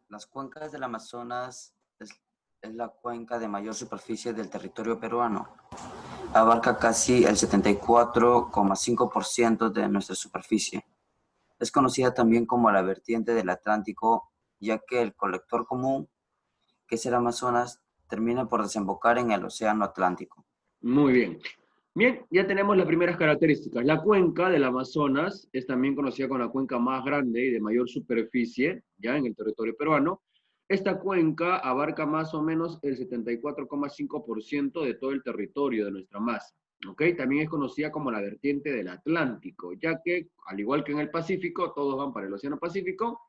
Las cuencas del Amazonas es la cuenca de mayor superficie del territorio peruano. Abarca casi el 74,5% de nuestra superficie. Es conocida también como la vertiente del Atlántico, ya que el colector común, que es el Amazonas, termina por desembocar en el Océano Atlántico. Muy bien. Bien, ya tenemos las primeras características. La cuenca del Amazonas es también conocida como la cuenca más grande y de mayor superficie, ya en el territorio peruano. Esta cuenca abarca más o menos el 74,5% de todo el territorio de nuestra masa. ¿Ok? También es conocida como la vertiente del Atlántico, ya que, al igual que en el Pacífico, todos van para el Océano Pacífico.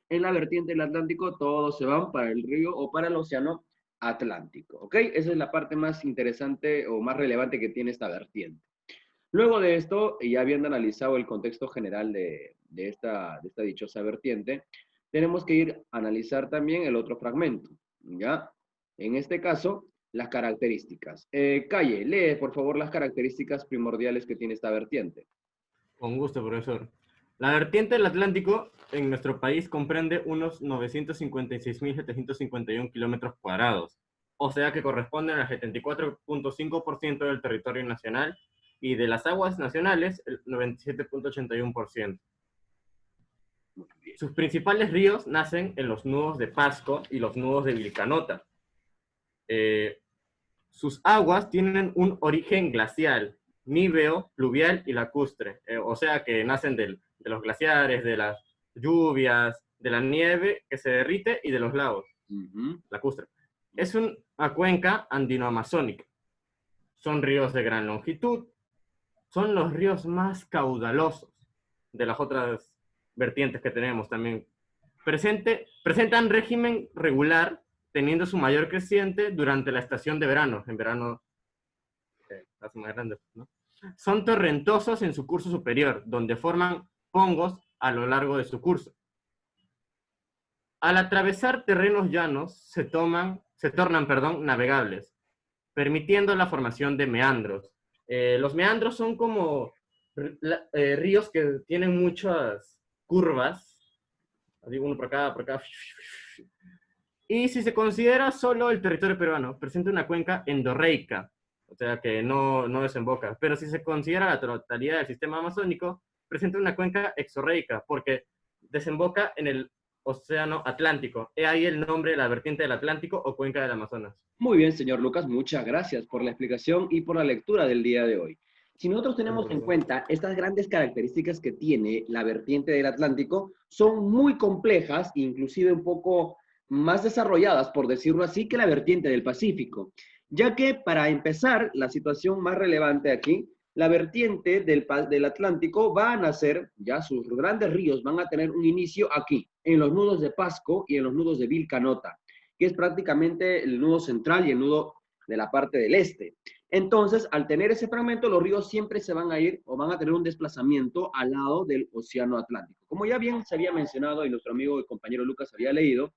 En la vertiente del Atlántico, todos se van para el río o para el Océano Atlántico, ¿ok? Esa es la parte más interesante o más relevante que tiene esta vertiente. Luego de esto, ya habiendo analizado el contexto general de esta dichosa vertiente, tenemos que ir a analizar también el otro fragmento, ¿ya? En este caso, las características. Calle, lee por favor las características primordiales que tiene esta vertiente. Con gusto, profesor. La vertiente del Atlántico en nuestro país comprende unos 956.751 kilómetros cuadrados, o sea que corresponden al 74,5% del territorio nacional y de las aguas nacionales el 97,81%. Sus principales ríos nacen en los nudos de Pasco y los nudos de Vilcanota. Sus aguas tienen un origen glacial, níveo, pluvial y lacustre, o sea que nacen de los glaciares, de las lluvias, de la nieve que se derrite y de los lagos, lacustre. Es una cuenca andino-amazónica. Son ríos de gran longitud, son los ríos más caudalosos de las otras vertientes que tenemos también. Presentan régimen regular, teniendo su mayor creciente durante la estación de verano. En verano hace más grande, ¿no? Son torrentosos en su curso superior, donde forman pongos a lo largo de su curso. Al atravesar terrenos llanos, se tornan navegables, permitiendo la formación de meandros. Los meandros son como ríos que tienen muchas curvas, digo uno por acá, y si se considera solo el territorio peruano, presenta una cuenca endorreica, o sea que no desemboca, pero si se considera la totalidad del sistema amazónico, presenta una cuenca exorreica, porque desemboca en el Océano Atlántico. He ahí el nombre de la vertiente del Atlántico o cuenca del Amazonas. Muy bien, señor Lucas, muchas gracias por la explicación y por la lectura del día de hoy. Si nosotros tenemos en cuenta estas grandes características que tiene la vertiente del Atlántico, son muy complejas, inclusive un poco más desarrolladas, por decirlo así, que la vertiente del Pacífico. Ya que, para empezar, la situación más relevante aquí, la vertiente del Atlántico va a nacer, ya sus grandes ríos van a tener un inicio aquí, en los nudos de Pasco y en los nudos de Vilcanota, que es prácticamente el nudo central y el nudo de la parte del este. Entonces, al tener ese fragmento, los ríos siempre se van a ir o van a tener un desplazamiento al lado del Océano Atlántico. Como ya bien se había mencionado y nuestro amigo y compañero Lucas había leído,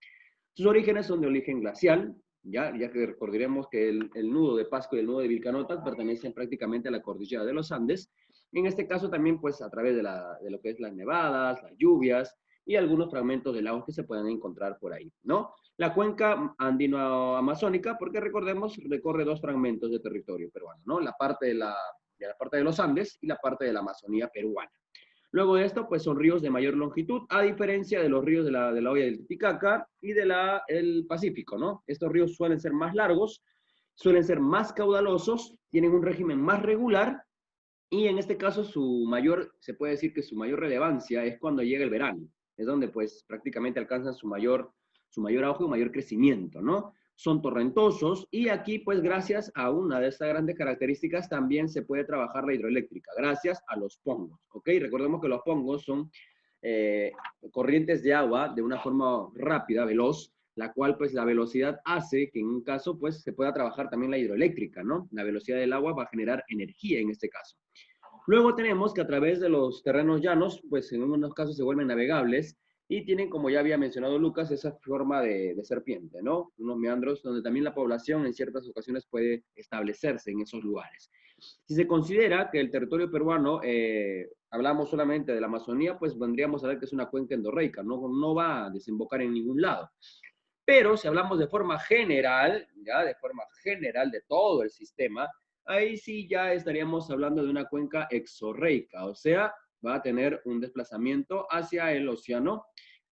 sus orígenes son de origen glacial, ya que recordaremos que el nudo de Pasco y el nudo de Vilcanota pertenecen prácticamente a la cordillera de los Andes. En este caso también, pues, a través de lo que es las nevadas, las lluvias y algunos fragmentos de lagos que se pueden encontrar por ahí, ¿no? La cuenca andino-amazónica, porque recordemos, recorre dos fragmentos de territorio peruano, ¿no? La parte de la parte de los Andes y la parte de la Amazonía peruana. Luego de esto, pues son ríos de mayor longitud, a diferencia de los ríos de la hoya del Titicaca y el Pacífico, ¿no? Estos ríos suelen ser más largos, suelen ser más caudalosos, tienen un régimen más regular, y en este caso se puede decir que su mayor relevancia es cuando llega el verano. Es donde pues prácticamente alcanzan su mayor auge y mayor crecimiento, ¿no? Son torrentosos y aquí pues gracias a una de estas grandes características también se puede trabajar la hidroeléctrica, gracias a los pongos, ¿ok? Recordemos que los pongos son corrientes de agua de una forma rápida, veloz, la cual pues la velocidad hace que en un caso pues se pueda trabajar también la hidroeléctrica, ¿no? La velocidad del agua va a generar energía en este caso. Luego tenemos que a través de los terrenos llanos, pues en unos casos se vuelven navegables y tienen, como ya había mencionado Lucas, esa forma de serpiente, ¿no? Unos meandros donde también la población en ciertas ocasiones puede establecerse en esos lugares. Si se considera que el territorio peruano, hablamos solamente de la Amazonía, pues vendríamos a ver que es una cuenca endorreica, no va a desembocar en ningún lado. Pero si hablamos de forma general, ya de forma general de todo el sistema, ahí sí ya estaríamos hablando de una cuenca exorreica, o sea, va a tener un desplazamiento hacia el océano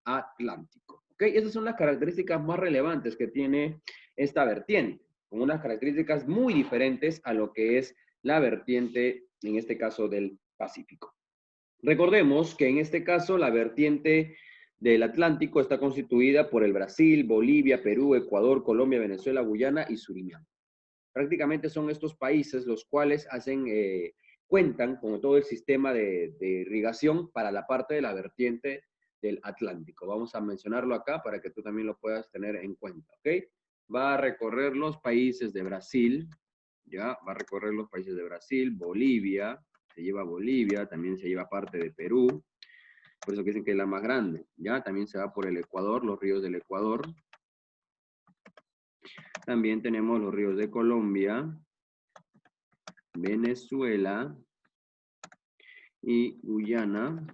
Atlántico. ¿Ok? Esas son las características más relevantes que tiene esta vertiente, con unas características muy diferentes a lo que es la vertiente, en este caso, del Pacífico. Recordemos que en este caso la vertiente del Atlántico está constituida por el Brasil, Bolivia, Perú, Ecuador, Colombia, Venezuela, Guyana y Surinam. Prácticamente son estos países los cuales cuentan con todo el sistema de irrigación para la parte de la vertiente del Atlántico. Vamos a mencionarlo acá para que tú también lo puedas tener en cuenta, ¿ok? Va a recorrer los países de Brasil, ¿ya? Va a recorrer los países de Brasil, Bolivia, se lleva Bolivia, también se lleva parte de Perú, por eso que dicen que es la más grande, ¿ya? También se va por el Ecuador, los ríos del Ecuador. También tenemos los ríos de Colombia, Venezuela y Guyana.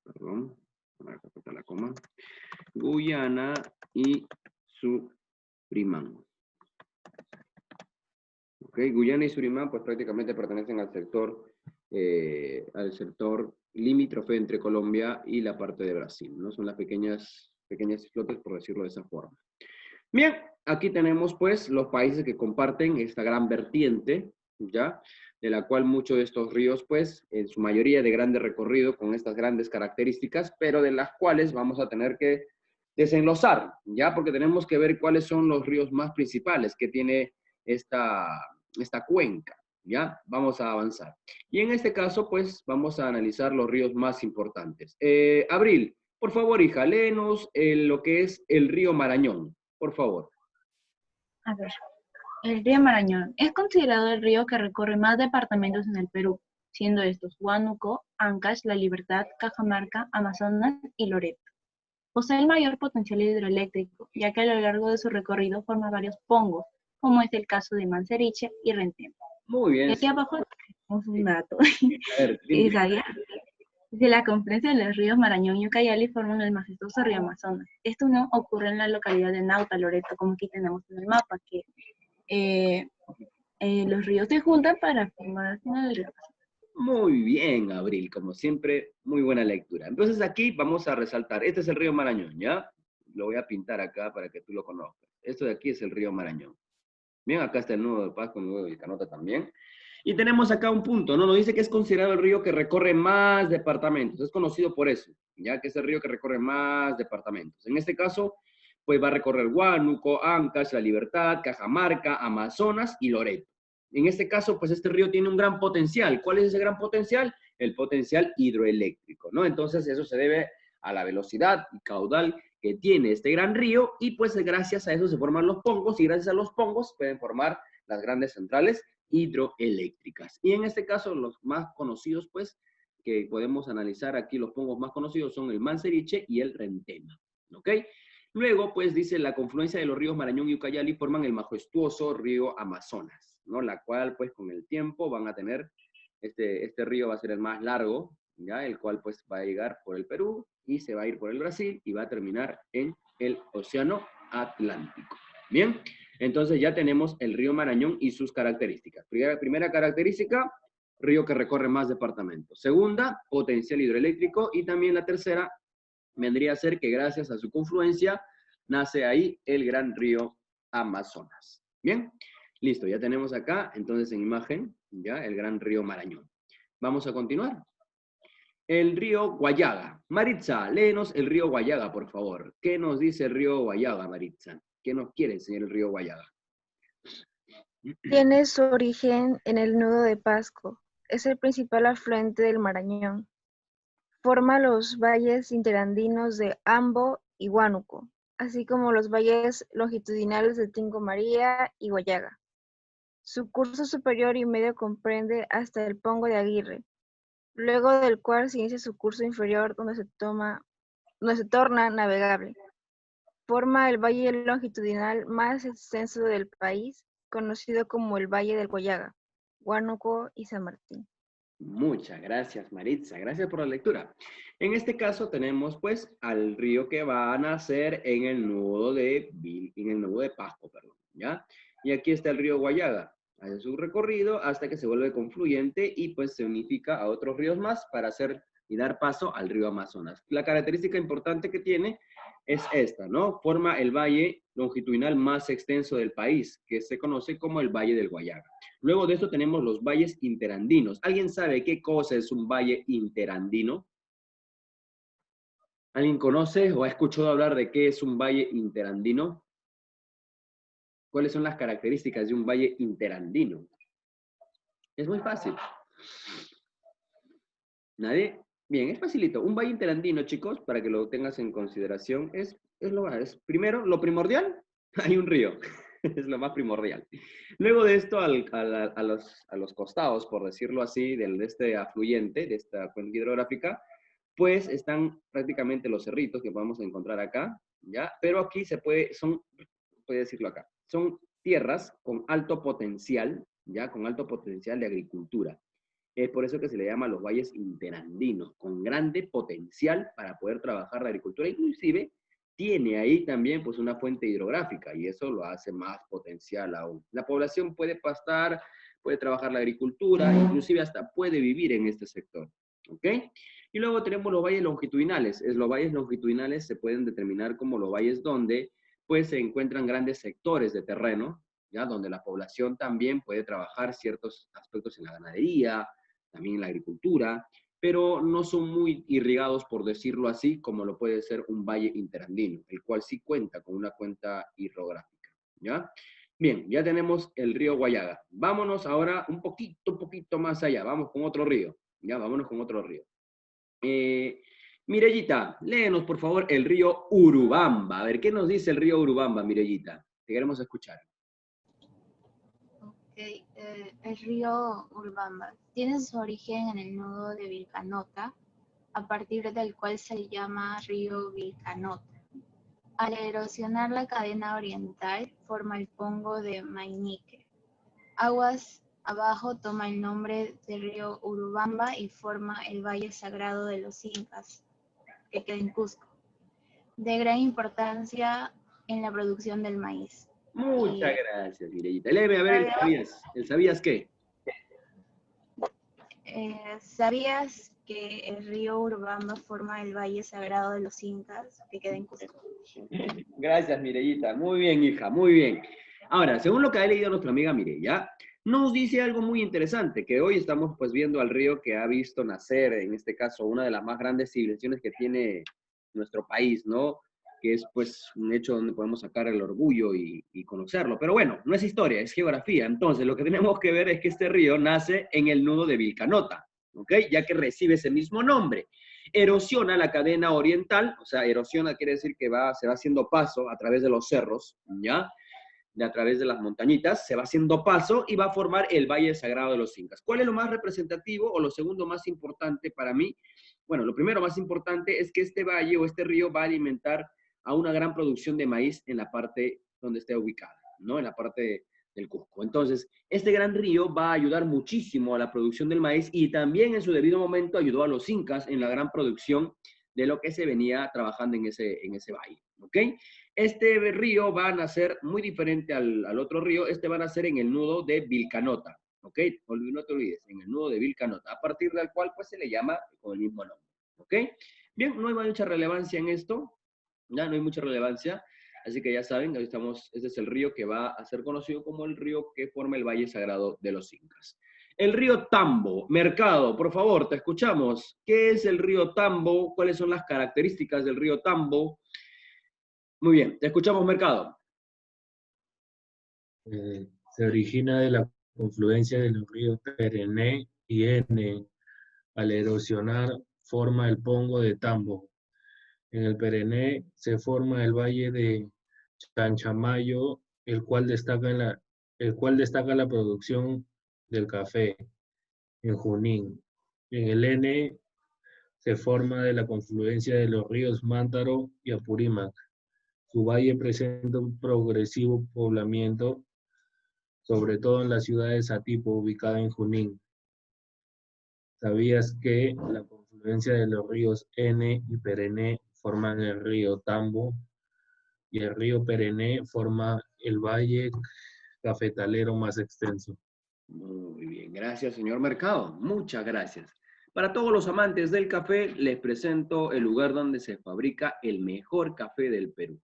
Perdón, acá está la coma. Guyana y Surinam. Ok, Guyana y Surinam pues prácticamente pertenecen al sector limítrofe entre Colombia y la parte de Brasil, ¿no? Son las pequeñas islotes, por decirlo de esa forma. Bien, aquí tenemos pues los países que comparten esta gran vertiente, ¿ya? De la cual muchos de estos ríos pues en su mayoría de grande recorrido con estas grandes características, pero de las cuales vamos a tener que desenlozar, ¿ya? Porque tenemos que ver cuáles son los ríos más principales que tiene esta cuenca, ¿ya? Vamos a avanzar. Y en este caso pues vamos a analizar los ríos más importantes. Abril, por favor hija, léenos lo que es el río Marañón. Por favor. A ver, el río Marañón es considerado el río que recorre más departamentos en el Perú, siendo estos Huánuco, Ancash, La Libertad, Cajamarca, Amazonas y Loreto. Posee el mayor potencial hidroeléctrico, ya que a lo largo de su recorrido forma varios pongos, como es el caso de Manseriche y Rentemo. Muy bien. Y aquí abajo tenemos un dato. A ver, De la confluencia de los ríos Marañón y Ucayali forman el majestuoso río Amazonas. Esto no ocurre en la localidad de Nauta, Loreto, como aquí tenemos en el mapa, que los ríos se juntan para formar al final el río Amazonas. Muy bien, Abril, como siempre, muy buena lectura. Entonces aquí vamos a resaltar, este es el río Marañón, ¿ya? Lo voy a pintar acá para que tú lo conozcas. Esto de aquí es el río Marañón. Bien, acá está el nudo de Pasco, el nudo de Vilcanota también. Y tenemos acá un punto, ¿no? Nos dice que es considerado el río que recorre más departamentos. Es conocido por eso, ya que es el río que recorre más departamentos. En este caso, pues va a recorrer Huánuco, Ancash, La Libertad, Cajamarca, Amazonas y Loreto. En este caso, pues este río tiene un gran potencial. ¿Cuál es ese gran potencial? El potencial hidroeléctrico, ¿no? Entonces, eso se debe a la velocidad y caudal que tiene este gran río y pues gracias a eso se forman los pongos y gracias a los pongos pueden formar las grandes centrales hidroeléctricas. Y en este caso, los más conocidos, pues, que podemos analizar aquí, los pongos más conocidos son el Manseriche y el Rentema, ¿ok? Luego, pues, dice, la confluencia de los ríos Marañón y Ucayali forman el majestuoso río Amazonas, ¿no? La cual, pues, con el tiempo van a tener, este río va a ser el más largo, ¿ya? El cual, pues, va a llegar por el Perú y se va a ir por el Brasil y va a terminar en el Océano Atlántico. Bien, entonces ya tenemos el río Marañón y sus características. Primera característica, río que recorre más departamentos. Segunda, potencial hidroeléctrico. Y también la tercera vendría a ser que gracias a su confluencia nace ahí el gran río Amazonas. Bien, listo, ya tenemos acá, entonces en imagen, ya el gran río Marañón. Vamos a continuar. El río Guayaga. Maritza, léenos el río Guayaga, por favor. ¿Qué nos dice el río Guayaga, Maritza? ¿Qué nos quiere enseñar el río Guayaga? Tiene su origen en el nudo de Pasco. Es el principal afluente del Marañón. Forma los valles interandinos de Ambo y Huánuco, así como los valles longitudinales de Tingo María y Guayaga. Su curso superior y medio comprende hasta el Pongo de Aguirre, luego del cual se inicia su curso inferior donde se torna navegable. Forma el valle longitudinal más extenso del país, conocido como el Valle del Guayaga. Huánuco y San Martín. Muchas gracias, Maritza. Gracias por la lectura. En este caso tenemos, pues, al río que va a nacer en el nudo de Pasco, perdón, ¿ya? Y aquí está el río Guayaga. Hace su recorrido hasta que se vuelve confluyente y, pues, se unifica a otros ríos más para hacer y dar paso al río Amazonas. La característica importante que tiene es esta, ¿no? Forma el valle longitudinal más extenso del país, que se conoce como el Valle del Guayaga. Luego de esto tenemos los valles interandinos. ¿Alguien sabe qué cosa es un valle interandino? ¿Alguien conoce o ha escuchado hablar de qué es un valle interandino? ¿Cuáles son las características de un valle interandino? Es muy fácil. ¿Nadie? Bien, es facilito. Un valle interandino, chicos, para que lo tengas en consideración, es primero, lo primordial, hay un río. Es lo más primordial. Luego de esto, a los costados, por decirlo así, de este afluente, de esta cuenca hidrográfica, pues están prácticamente los cerritos que podemos encontrar acá, ¿ya? Pero aquí puede decirlo acá, son tierras con alto potencial, ¿ya? Con alto potencial de agricultura. Es por eso que se le llama los valles interandinos, con grande potencial para poder trabajar la agricultura, inclusive tiene ahí también pues una fuente hidrográfica y eso lo hace más potencial aún. La población puede pastar, puede trabajar la agricultura, inclusive hasta puede vivir en este sector, ¿ok? Y luego tenemos los valles longitudinales. Los valles longitudinales se pueden determinar como los valles donde pues se encuentran grandes sectores de terreno, ¿ya? Donde la población también puede trabajar ciertos aspectos en la ganadería, también en la agricultura, pero no son muy irrigados, por decirlo así, como lo puede ser un valle interandino, el cual sí cuenta con una cuenca hidrográfica, ¿ya? Bien, ya tenemos el río Guayaga. Vámonos ahora un poquito más allá. Vamos con otro río, ¿ya? Vámonos con otro río. Mirellita, léenos por favor el río Urubamba. A ver, ¿qué nos dice el río Urubamba, Mirellita? Te queremos escuchar. El río Urubamba tiene su origen en el nudo de Vilcanota, a partir del cual se llama río Vilcanota. Al erosionar la cadena oriental, forma el pongo de Mainique. Aguas abajo toma el nombre de río Urubamba y forma el Valle Sagrado de los Incas, que queda en Cusco, de gran importancia en la producción del maíz. Muchas gracias, Mirellita. Léeme a ver el sabías. ¿El sabías qué? ¿Sabías que el río Urubamba forma el Valle Sagrado de los Incas, que queda en Cusco? Gracias, Mirellita. Muy bien, hija, muy bien. Ahora, según lo que ha leído nuestra amiga Mirella, nos dice algo muy interesante, que hoy estamos pues viendo al río que ha visto nacer, en este caso, una de las más grandes civilizaciones que tiene nuestro país, ¿no? Que es pues un hecho donde podemos sacar el orgullo y conocerlo. Pero bueno, no es historia, es geografía. Entonces, lo que tenemos que ver es que este río nace en el nudo de Vilcanota, ¿ok? Ya que recibe ese mismo nombre. Erosiona la cadena oriental, o sea, erosiona quiere decir que se va haciendo paso a través de los cerros, ¿ya? A través de las montañitas, se va haciendo paso y va a formar el Valle Sagrado de los Incas. ¿Cuál es lo más representativo o lo segundo más importante para mí? Bueno, lo primero más importante es que este valle o este río va a alimentar a una gran producción de maíz en la parte donde esté ubicada, ¿no? En la parte del Cusco. Entonces, este gran río va a ayudar muchísimo a la producción del maíz y también en su debido momento ayudó a los incas en la gran producción de lo que se venía trabajando en ese valle, ¿ok? Este río va a nacer muy diferente al otro río, este va a nacer en el nudo de Vilcanota, ¿ok? No te olvides, en el nudo de Vilcanota, a partir del cual pues se le llama con el mismo nombre, ¿ok? Bien, no hay mucha relevancia en esto, ya no hay mucha relevancia, así que ya saben, hoy este es el río que va a ser conocido como el río que forma el Valle Sagrado de los Incas. El río Tambo, Mercado, por favor, te escuchamos. ¿Qué es el río Tambo? ¿Cuáles son las características del río Tambo? Muy bien, te escuchamos, Mercado. Se origina de la confluencia de los ríos Perené y Ene. Al erosionar, forma el pongo de Tambo. En el Perené se forma el valle de Chanchamayo, el cual destaca la producción del café en Junín. En el Ene se forma de la confluencia de los ríos Mántaro y Apurímac. Su valle presenta un progresivo poblamiento sobre todo en la ciudad de Satipo, ubicada en Junín. ¿Sabías que la confluencia de los ríos N y Perené forman el río Tambo y el río Perené forma el valle cafetalero más extenso? Muy bien, gracias, señor Mercado. Muchas gracias. Para todos los amantes del café, les presento el lugar donde se fabrica el mejor café del Perú.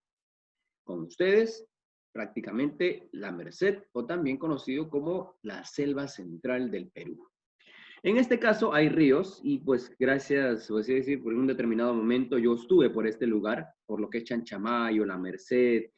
Con ustedes, prácticamente La Merced, o también conocido como la selva central del Perú. En este caso hay ríos y pues gracias, voy a decir, por un determinado momento yo estuve por este lugar, por lo que es Chanchamayo, La Merced,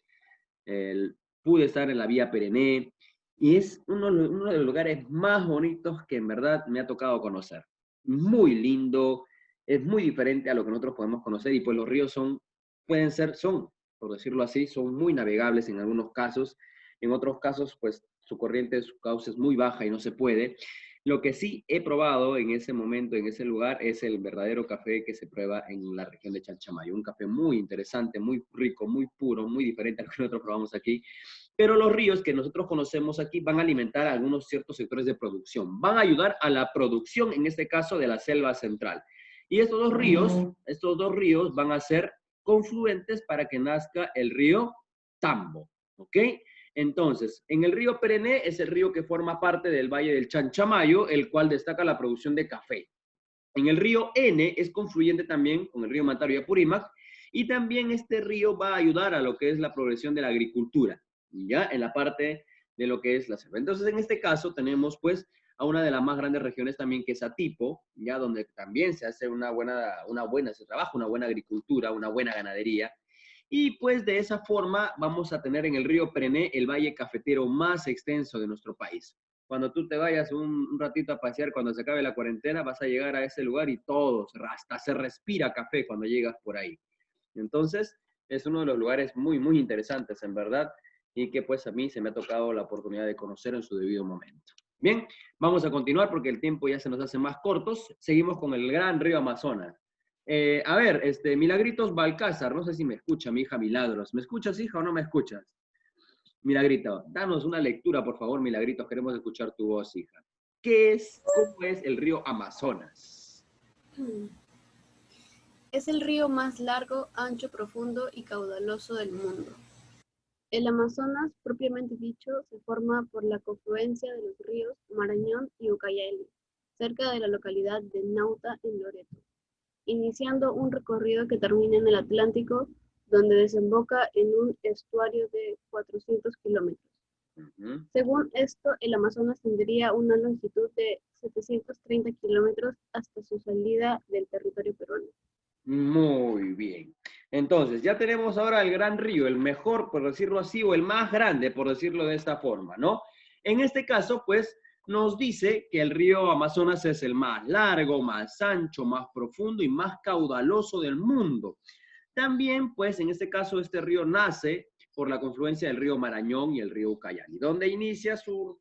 pude estar en la vía Perené y es uno de los lugares más bonitos que en verdad me ha tocado conocer. Muy lindo, es muy diferente a lo que nosotros podemos conocer y pues los ríos son, por decirlo así, son muy navegables en algunos casos, en otros casos pues su corriente, su cauce es muy baja y no se puede. Lo que sí he probado en ese momento, en ese lugar, es el verdadero café que se prueba en la región de Chanchamayo. Un café muy interesante, muy rico, muy puro, muy diferente a lo que nosotros probamos aquí. Pero los ríos que nosotros conocemos aquí van a alimentar a algunos ciertos sectores de producción. Van a ayudar a la producción, en este caso, de la selva central. Y estos dos ríos van a ser confluentes para que nazca el río Tambo. ¿Ok? Entonces, en el río Perené es el río que forma parte del Valle del Chanchamayo, el cual destaca la producción de café. En el río N es confluyente también con el río Matario y Apurímac, y también este río va a ayudar a lo que es la progresión de la agricultura, ya en la parte de lo que es la selva. Entonces, en este caso tenemos pues a una de las más grandes regiones también que es Satipo, ya donde también se hace se trabaja una buena agricultura, una buena ganadería. Y pues de esa forma vamos a tener en el río Perené el valle cafetero más extenso de nuestro país. Cuando tú te vayas un ratito a pasear, cuando se acabe la cuarentena, vas a llegar a ese lugar y todo, hasta se respira café cuando llegas por ahí. Entonces, es uno de los lugares muy, muy interesantes, en verdad, y que pues a mí se me ha tocado la oportunidad de conocer en su debido momento. Bien, vamos a continuar porque el tiempo ya se nos hace más cortos. Seguimos con el gran río Amazonas. A ver, Milagritos Balcázar, no sé si me escucha mi hija Milagros. ¿Me escuchas, hija, o no me escuchas? Milagrito, danos una lectura, por favor, Milagritos, queremos escuchar tu voz, hija. ¿Cómo es el río Amazonas? Es el río más largo, ancho, profundo y caudaloso del mundo. El Amazonas, propiamente dicho, se forma por la confluencia de los ríos Marañón y Ucayali, cerca de la localidad de Nauta, en Loreto, iniciando un recorrido que termina en el Atlántico, donde desemboca en un estuario de 400 kilómetros. Según esto, el Amazonas tendría una longitud de 730 kilómetros hasta su salida del territorio peruano. Muy bien. Entonces, ya tenemos ahora el gran río, el mejor, por decirlo así, o el más grande, por decirlo de esta forma, ¿no? En este caso, pues, nos dice que el río Amazonas es el más largo, más ancho, más profundo y más caudaloso del mundo. También, pues, en este caso, este río nace por la confluencia del río Marañón y el río Ucayali, donde inicia su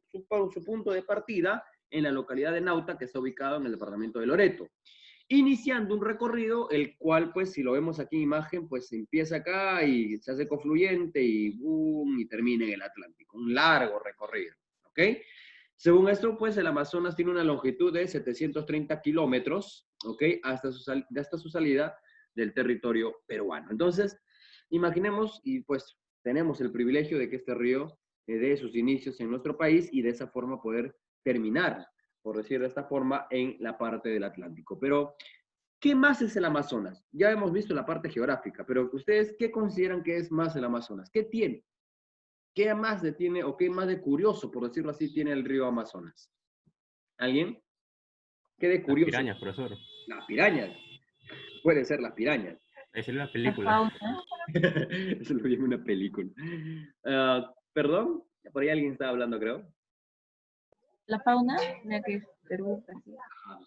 punto de partida en la localidad de Nauta, que está ubicado en el departamento de Loreto, iniciando un recorrido, el cual, pues, si lo vemos aquí en imagen, pues empieza acá y se hace confluyente y boom, y termina en el Atlántico. Un largo recorrido, ¿ok? Según esto, pues, el Amazonas tiene una longitud de 730 kilómetros, ¿ok? Hasta su salida del territorio peruano. Entonces, imaginemos, y pues tenemos el privilegio de que este río dé sus inicios en nuestro país y de esa forma poder terminar, por decir de esta forma, en la parte del Atlántico. Pero, ¿qué más es el Amazonas? Ya hemos visto la parte geográfica, pero ¿ustedes qué consideran que es más el Amazonas? ¿Qué tiene? ¿Qué más de tiene o qué más de curioso, por decirlo así, tiene el río Amazonas? ¿Alguien? ¿Qué de curioso? Las pirañas, profesor. Las pirañas. Puede ser las pirañas. Esa es la La película. fauna. Eso lo vi en una película. ¿Perdón? Por ahí alguien estaba hablando, creo. La fauna, ya que es Perú, Brasil.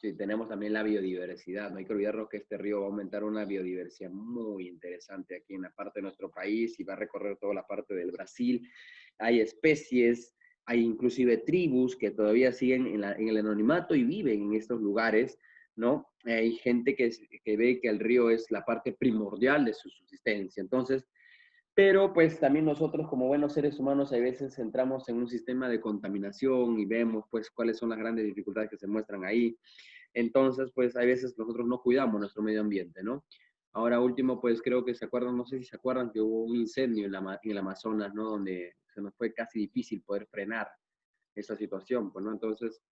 Sí, tenemos también la biodiversidad. No hay que olvidarnos que este río va a aumentar una biodiversidad muy interesante aquí en la parte de nuestro país y va a recorrer toda la parte del Brasil. Hay especies, hay inclusive tribus que todavía siguen en el anonimato y viven en estos lugares, ¿no? Hay gente que ve que el río es la parte primordial de su subsistencia. Entonces, Pero pues también nosotros como buenos seres humanos a veces entramos en un sistema de contaminación y vemos pues cuáles son las grandes dificultades que se muestran ahí. Entonces pues a veces nosotros no cuidamos nuestro medio ambiente, ¿no? Ahora último pues creo que se acuerdan, no sé si se acuerdan que hubo un incendio en el Amazonas, ¿no? Donde se nos fue casi difícil poder frenar esa situación, pues, ¿no? Entonces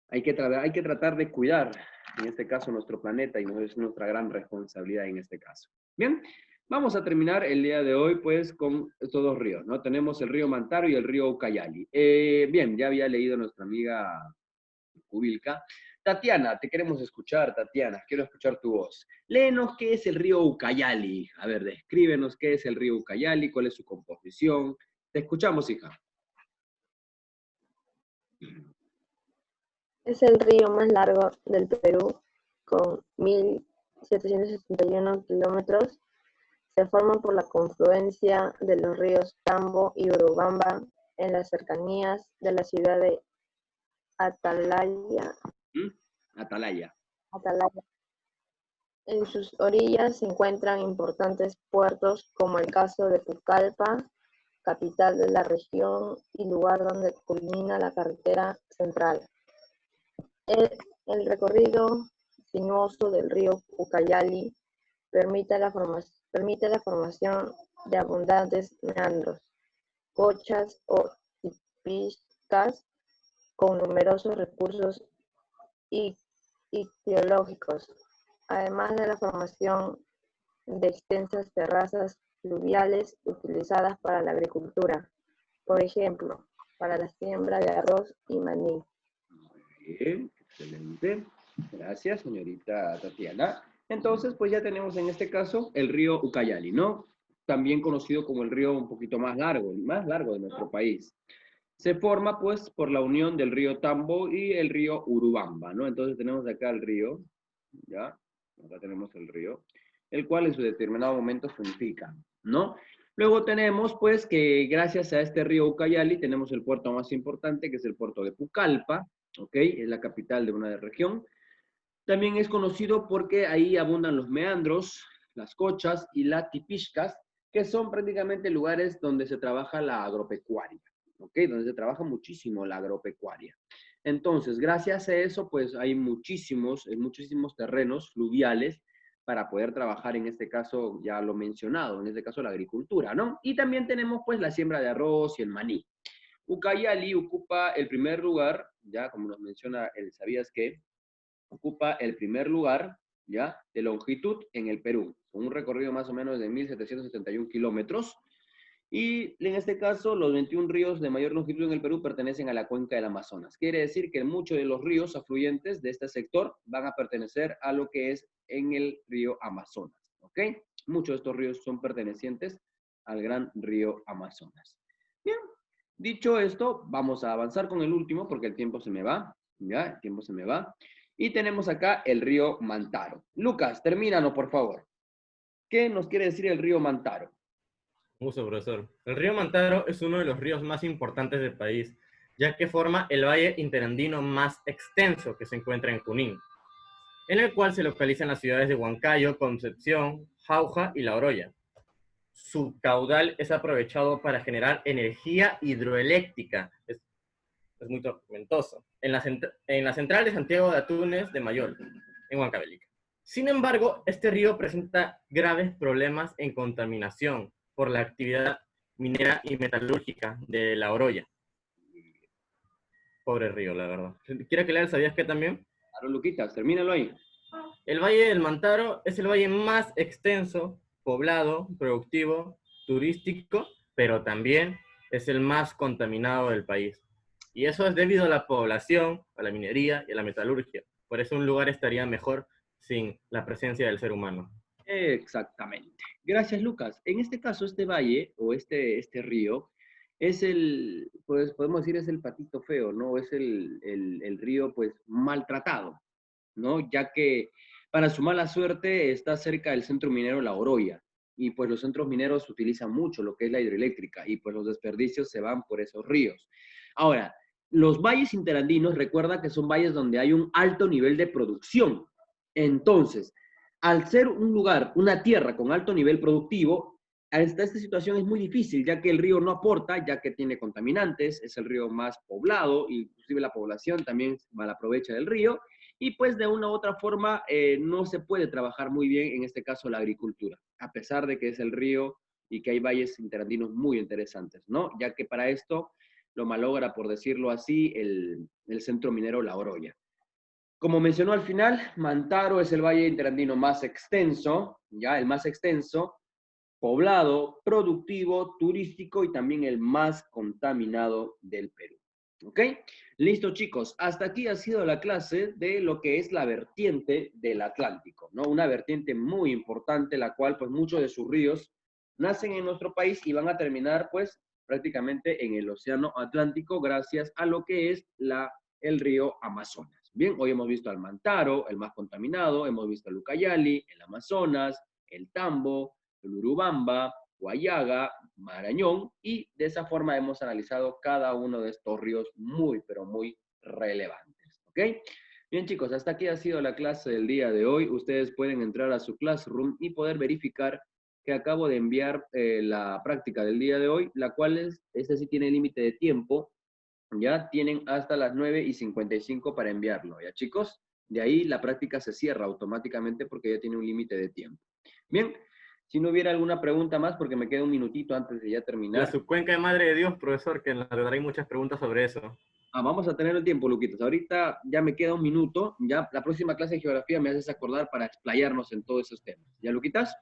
hay que tratar de cuidar, en este caso, nuestro planeta y es nuestra gran responsabilidad en este caso. Bien, vamos a terminar el día de hoy, pues, con estos dos ríos, ¿no? Tenemos el río Mantaro y el río Ucayali. Bien, ya había leído nuestra amiga Kubilka. Tatiana, te queremos escuchar, Tatiana, quiero escuchar tu voz. Léenos qué es el río Ucayali. A ver, descríbenos qué es el río Ucayali, cuál es su composición. Te escuchamos, hija. Es el río más largo del Perú, con 1.771 kilómetros. Se forma por la confluencia de los ríos Tambo y Urubamba en las cercanías de la ciudad de Atalaya. Atalaya. En sus orillas se encuentran importantes puertos como el caso de Pucallpa, capital de la región y lugar donde culmina la carretera central. El recorrido sinuoso del río Ucayali permite la formación de abundantes meandros, cochas o tipiscas con numerosos recursos ictiológicos, además de la formación de extensas terrazas fluviales utilizadas para la agricultura, por ejemplo, para la siembra de arroz y maní. Bien, excelente. Gracias, señorita Tatiana. Entonces, pues ya tenemos en este caso el río Ucayali, ¿no? También conocido como el río un poquito más largo, el más largo de nuestro país. Se forma, pues, por la unión del río Tambo y el río Urubamba, ¿no? Entonces tenemos acá el río, ¿ya? Acá tenemos el río, el cual en su determinado momento se unifica, ¿no? Luego tenemos, pues, que gracias a este río Ucayali tenemos el puerto más importante, que es el puerto de Pucallpa, ¿ok? Es la capital de una región. También es conocido porque ahí abundan los meandros, las cochas y las tipiscas, que son prácticamente lugares donde se trabaja la agropecuaria, ¿ok? Donde se trabaja muchísimo la agropecuaria. Entonces, gracias a eso, pues hay muchísimos terrenos fluviales para poder trabajar, en este caso, ya lo mencionado, en este caso la agricultura, ¿no? Y también tenemos, pues, la siembra de arroz y el maní. Ucayali ocupa el primer lugar, ya como nos menciona el ¿sabías qué? Ocupa el primer lugar, ya, de longitud en el Perú, con un recorrido más o menos de 1.771 kilómetros. Y en este caso, los 21 ríos de mayor longitud en el Perú pertenecen a la cuenca del Amazonas. Quiere decir que muchos de los ríos afluentes de este sector van a pertenecer a lo que es en el río Amazonas, ¿ok? Muchos de estos ríos son pertenecientes al gran río Amazonas. Bien, dicho esto, vamos a avanzar con el último porque el tiempo se me va, ¿ya? El tiempo se me va. Y tenemos acá el río Mantaro. Lucas, termínanos, por favor. ¿Qué nos quiere decir el río Mantaro? Gusto, profesor. El río Mantaro es uno de los ríos más importantes del país, ya que forma el valle interandino más extenso que se encuentra en Junín, en el cual se localizan las ciudades de Huancayo, Concepción, Jauja y La Oroya. Su caudal es aprovechado para generar energía hidroeléctrica. Es muy tormentoso. En la central de Santiago de Atunes de Mayol, en Huancavelica. Sin embargo, este río presenta graves problemas en contaminación por la actividad minera y metalúrgica de La Oroya. Pobre río, la verdad. ¿Quiere que lea el sabías qué también? Claro, Luquitas, termínalo ahí. El Valle del Mantaro es el valle más extenso, poblado, productivo, turístico, pero también es el más contaminado del país. Y eso es debido a la población, a la minería y a la metalurgia. Por eso un lugar estaría mejor sin la presencia del ser humano. Exactamente. Gracias, Lucas. En este caso, este valle o este río es pues podemos decir, es el patito feo, ¿no? Es el río, pues, maltratado, ¿no? Ya que para su mala suerte está cerca del centro minero La Oroya. Y pues los centros mineros utilizan mucho lo que es la hidroeléctrica y pues los desperdicios se van por esos ríos. Ahora, los valles interandinos, recuerda que son valles donde hay un alto nivel de producción. Entonces, al ser un lugar, una tierra con alto nivel productivo, esta situación es muy difícil, ya que el río no aporta, ya que tiene contaminantes, es el río más poblado, inclusive la población también malaprovecha del río, y pues de una u otra forma no se puede trabajar muy bien, en este caso la agricultura, a pesar de que es el río y que hay valles interandinos muy interesantes, ¿no? Ya que para esto lo malogra, por decirlo así, el centro minero La Oroya. Como mencionó al final, Mantaro es el valle interandino más extenso, ya el más extenso, poblado, productivo, turístico y también el más contaminado del Perú. ¿Ok? Listo, chicos. Hasta aquí ha sido la clase de lo que es la vertiente del Atlántico, ¿no? Una vertiente muy importante, la cual, pues, muchos de sus ríos nacen en nuestro país y van a terminar, pues, prácticamente en el Océano Atlántico gracias a lo que es el río Amazonas. Bien, hoy hemos visto al Mantaro, el más contaminado, hemos visto el Ucayali, el Amazonas, el Tambo, el Urubamba, Guayaga, Marañón, y de esa forma hemos analizado cada uno de estos ríos muy, pero muy relevantes. ¿Ok? Bien, chicos, hasta aquí ha sido la clase del día de hoy. Ustedes pueden entrar a su Classroom y poder verificar que acabo de enviar la práctica del día de hoy, la cual esta sí tiene límite de tiempo. Ya tienen hasta las 9:55 para enviarlo, ¿ya, chicos? De ahí la práctica se cierra automáticamente porque ya tiene un límite de tiempo. Bien, si no hubiera alguna pregunta más, porque me queda un minutito antes de ya terminar. La subcuenca de Madre de Dios, profesor, que en la verdad hay muchas preguntas sobre eso. Vamos a tener el tiempo, Luquitos. Ahorita ya me queda un minuto. Ya la próxima clase de geografía me haces acordar para explayarnos en todos esos temas. ¿Ya, Luquitas?